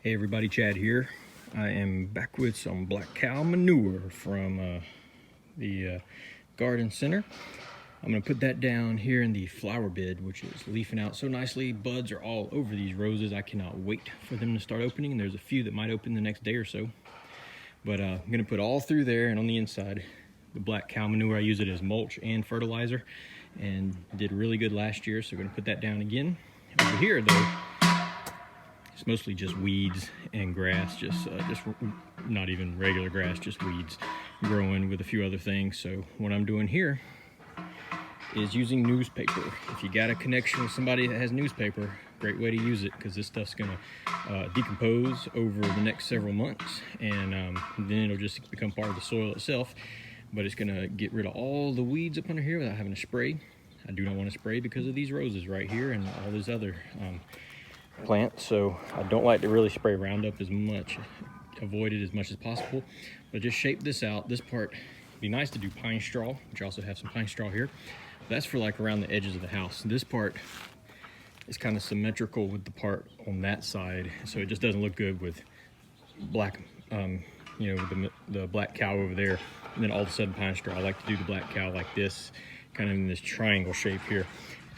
Hey everybody, Chad here. I am back with some black cow manure from the garden center. I'm going to put that down here in the flower bed, which is leafing out so nicely. Buds are all over these roses. I cannot wait for them to start opening. There's a few that might open the next day or so. But I'm going to put all through there, and on the inside, the black cow manure. I use it as mulch and fertilizer, and did really good last year, so we're going to put that down again. Over here, though, it's mostly just weeds and grass, just not even regular grass, just weeds growing with a few other things. So what I'm doing here is using newspaper. If you got a connection with somebody that has newspaper, great way to use it, because this stuff's gonna decompose over the next several months, and then it'll just become part of the soil itself. But it's gonna get rid of all the weeds up under here without having to spray. I do not want to spray because of these roses right here and all these other plants, so I don't like to really spray Roundup as much, avoid it as much as possible, but just shape this out. This part would be nice to do pine straw, which I also have some pine straw here. That's for like around the edges of the house. This part is kind of symmetrical with the part on that side, so it just doesn't look good with black, the black cow over there, and then all of a sudden pine straw. I like to do the black cow like this, kind of in this triangle shape here,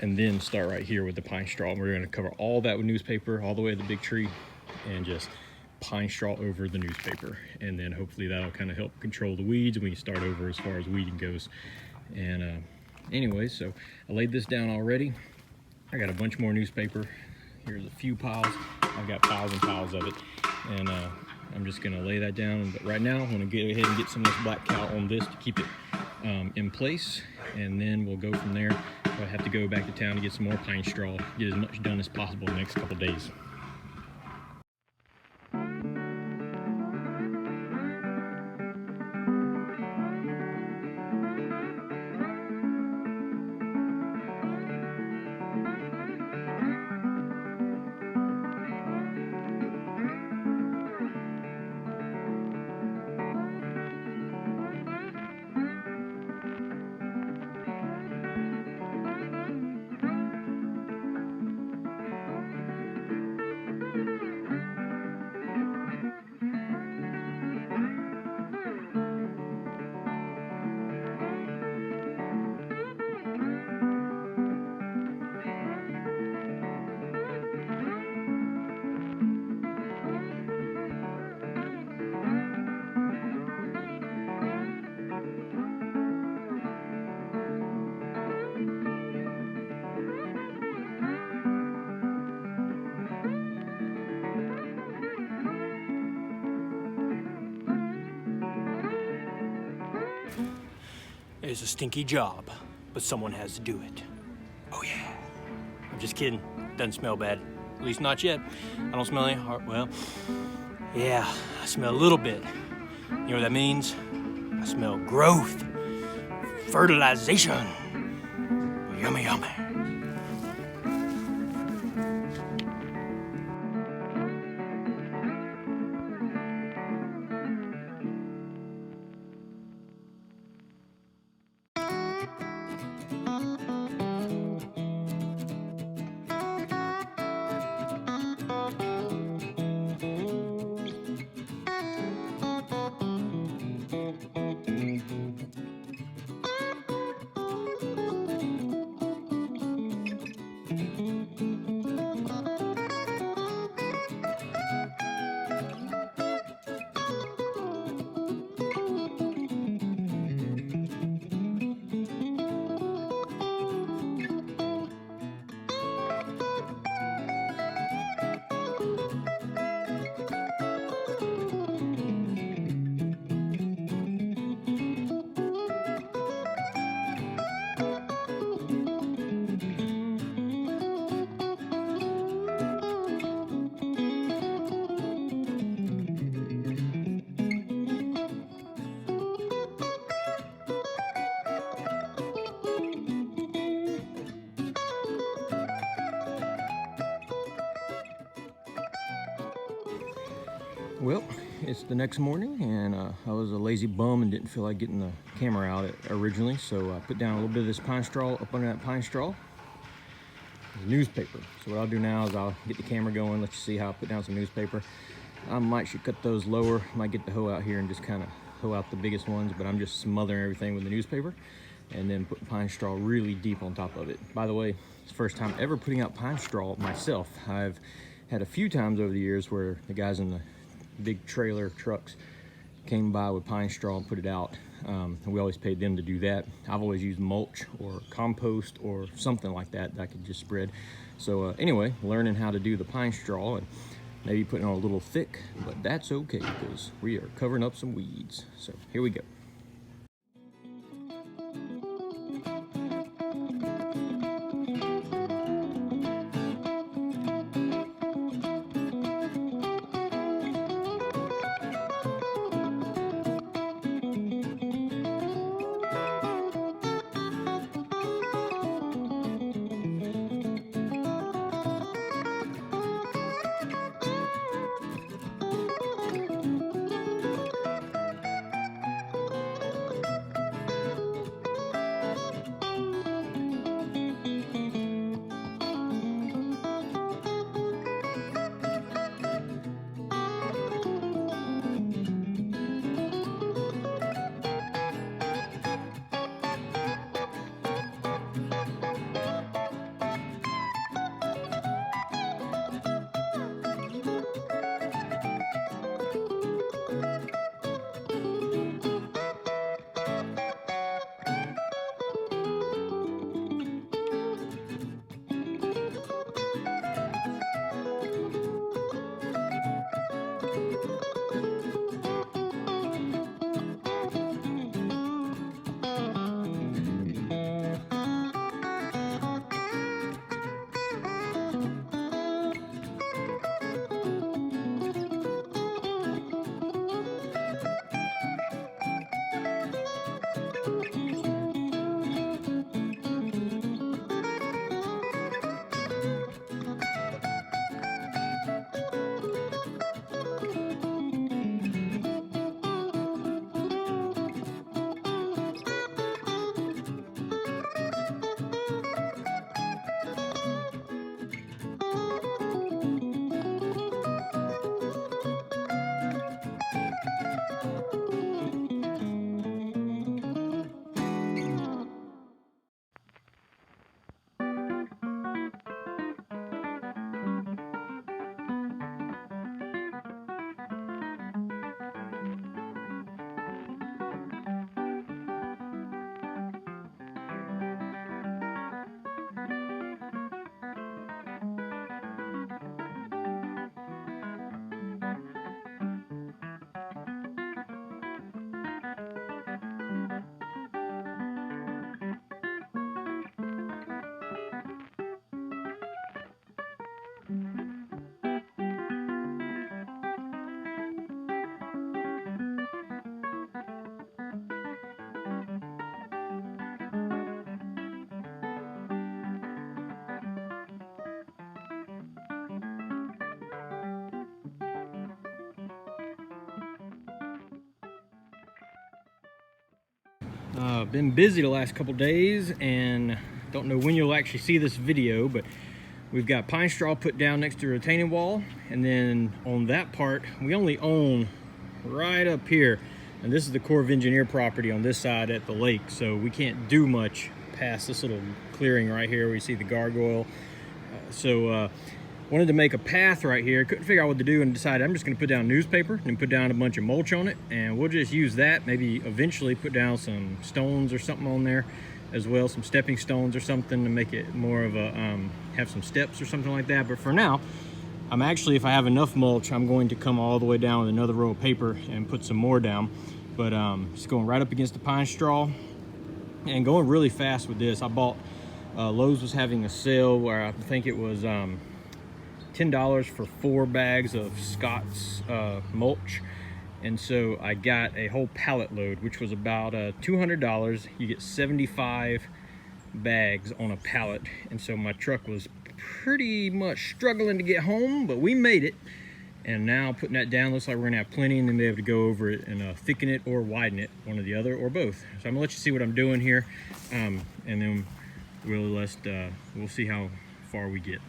and then start right here with the pine straw. And we're going to cover all that with newspaper all the way to the big tree, and just pine straw over the newspaper, and then hopefully that'll kind of help control the weeds when you start over as far as weeding goes. And anyway, so I laid this down already. I got a bunch more newspaper. Here's a few piles. I've got piles and piles of it, and I'm just going to lay that down. But right now I'm going to go ahead and get some of this black cow on this to keep it in place, and then we'll go from there. I have to go back to town to get some more pine straw, get as much done as possible in the next couple days. It's a stinky job, but someone has to do it. Oh yeah. I'm just kidding. Doesn't smell bad. At least not yet. I don't smell any well, yeah, I smell a little bit. You know what that means? I smell growth, fertilization. Yummy, yummy. Well, it's the next morning, and I was a lazy bum and didn't feel like getting the camera out originally, so I put down a little bit of this pine straw up under that pine straw, newspaper. So what I'll do now is I'll get the camera going, let you see how I put down some newspaper. I might should cut those lower. Might get the hoe out here and just kind of hoe out the biggest ones, but I'm just smothering everything with the newspaper and then put pine straw really deep on top of it. By the way, it's the first time ever putting out pine straw myself. I've had a few times over the years where the guys in the big trailer trucks came by with pine straw and put it out. And we always paid them to do that. I've always used mulch or compost or something like that that I could just spread. So anyway, learning how to do the pine straw and maybe putting it on a little thick, but that's okay because we are covering up some weeds. So here we go. Been busy the last couple days and don't know when you'll actually see this video, but we've got pine straw put down next to a retaining wall, and then on that part we only own right up here, and this is the Corps of Engineer property on this side at the lake, so we can't do much past this little clearing right here where you see the gargoyle. Wanted to make a path right here, couldn't figure out what to do, and decided I'm just going to put down newspaper and put down a bunch of mulch on it, and we'll just use that, maybe eventually put down some stones or something on there as well, some stepping stones or something to make it more of a have some steps or something like that. But for now, I'm actually, if I have enough mulch, I'm going to come all the way down with another row of paper and put some more down. But just going right up against the pine straw and going really fast with this. I bought Lowe's was having a sale where I think it was $10 for 4 bags of Scott's mulch, and so I got a whole pallet load, which was about $200. You get 75 bags on a pallet, and so my truck was pretty much struggling to get home, but we made it. And now putting that down, looks like we're gonna have plenty, and then be able to go over it and thicken it or widen it, one or the other, or both. So I'm gonna let you see what I'm doing here, and then we'll see how far we get.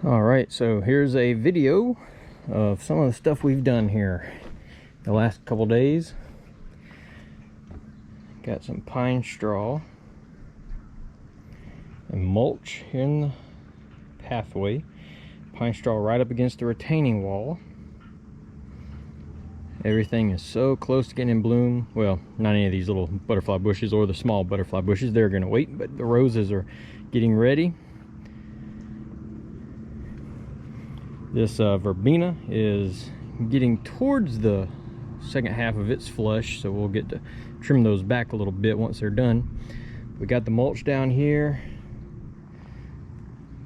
All right, so here's a video of some of the stuff we've done here the last couple days. Got some pine straw and mulch here in the pathway. Pine straw right up against the retaining wall. Everything is so close to getting in bloom. Well, not any of these little butterfly bushes or the small butterfly bushes. They're going to wait, but the roses are getting ready. This verbena is getting towards the second half of its flush, so we'll get to trim those back a little bit once they're done. We got the mulch down here,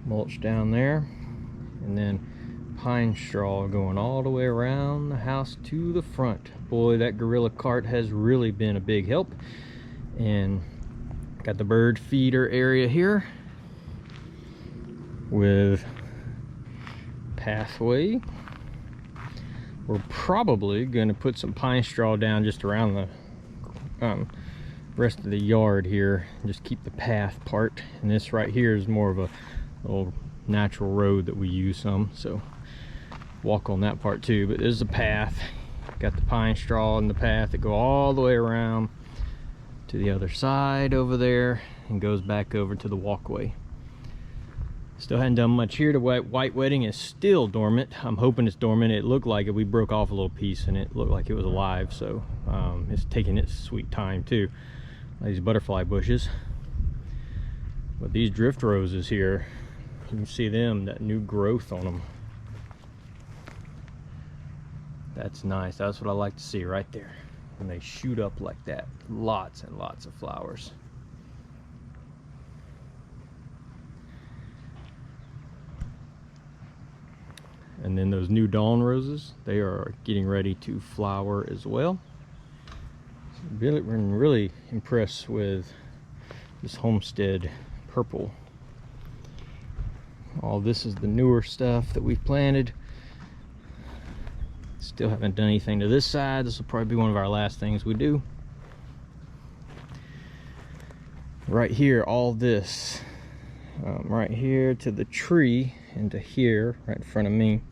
mulch down there, and then pine straw going all the way around the house to the front. Boy, that gorilla cart has really been a big help. And got the bird feeder area here with pathway. We're probably going to put some pine straw down just around the rest of the yard here, just keep the path part. And this right here is more of a little natural road that we use some, so walk on that part too. But there's a path, got the pine straw in the path that go all the way around to the other side over there and goes back over to the walkway. Still hadn't done much here. The white wedding is still dormant. I'm hoping it's dormant. It looked like it. We broke off a little piece and it looked like it was alive, so it's taking its sweet time too. These butterfly bushes. But these drift roses here, you can see them, that new growth on them. That's nice. That's what I like to see right there. When they shoot up like that. Lots and lots of flowers. And then those new dawn roses, they are getting ready to flower as well. So we're really impressed with this homestead purple. All this is the newer stuff that we've planted. Still haven't done anything to this side. This will probably be one of our last things we do. Right here, all this, right here to the tree and to here, right in front of me,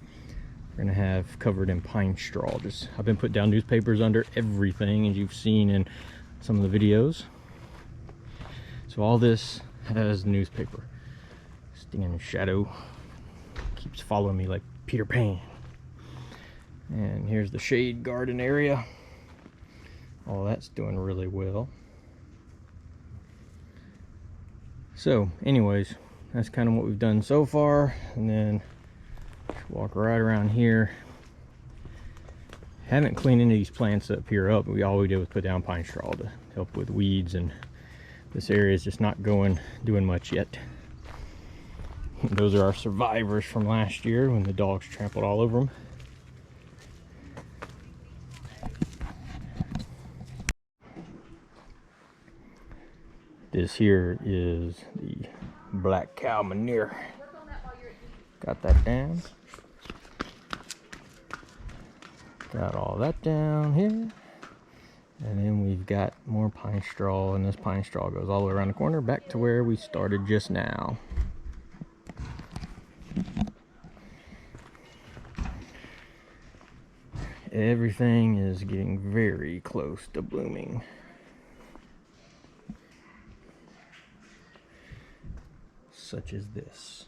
we're gonna have covered in pine straw. I've been putting down newspapers under everything, as you've seen in some of the videos. So all this has newspaper. Stinging shadow keeps following me like Peter Pan. And here's the shade garden area. All that's doing really well. So anyways, that's kind of what we've done so far. And then walk right around here. Haven't cleaned any of these plants up here up. All we did was put down pine straw to help with weeds, and this area is just not doing much yet. Those are our survivors from last year when the dogs trampled all over them. This here is the black cow manure. Got that down. Got all that down here. And then we've got more pine straw, and this pine straw goes all the way around the corner back to where we started just now. Everything is getting very close to blooming. Such as this.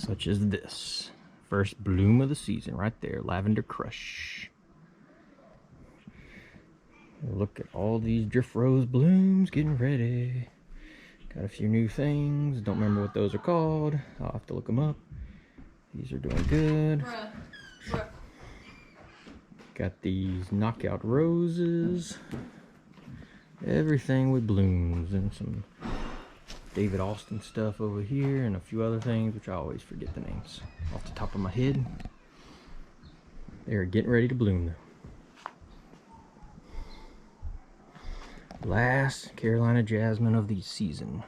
such as this. First bloom of the season right there, Lavender Crush. Look at all these drift rose blooms getting ready. Got a few new things. Don't remember what those are called. I'll have to look them up. These are doing good. Got these knockout roses. Everything with blooms, and some David Austin stuff over here, and a few other things which I always forget the names off the top of my head. They're getting ready to bloom though. Last Carolina jasmine of the season.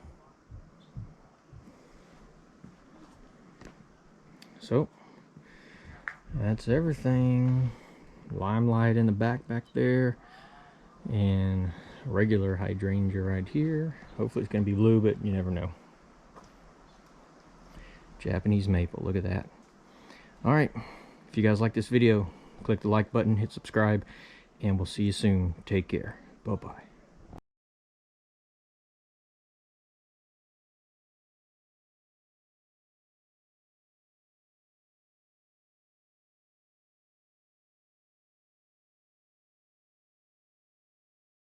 So that's everything. Limelight in the back there, and regular hydrangea right here. Hopefully it's going to be blue, but you never know. Japanese maple, look at that. Alright, if you guys like this video, click the like button, hit subscribe, and we'll see you soon. Take care. Bye-bye.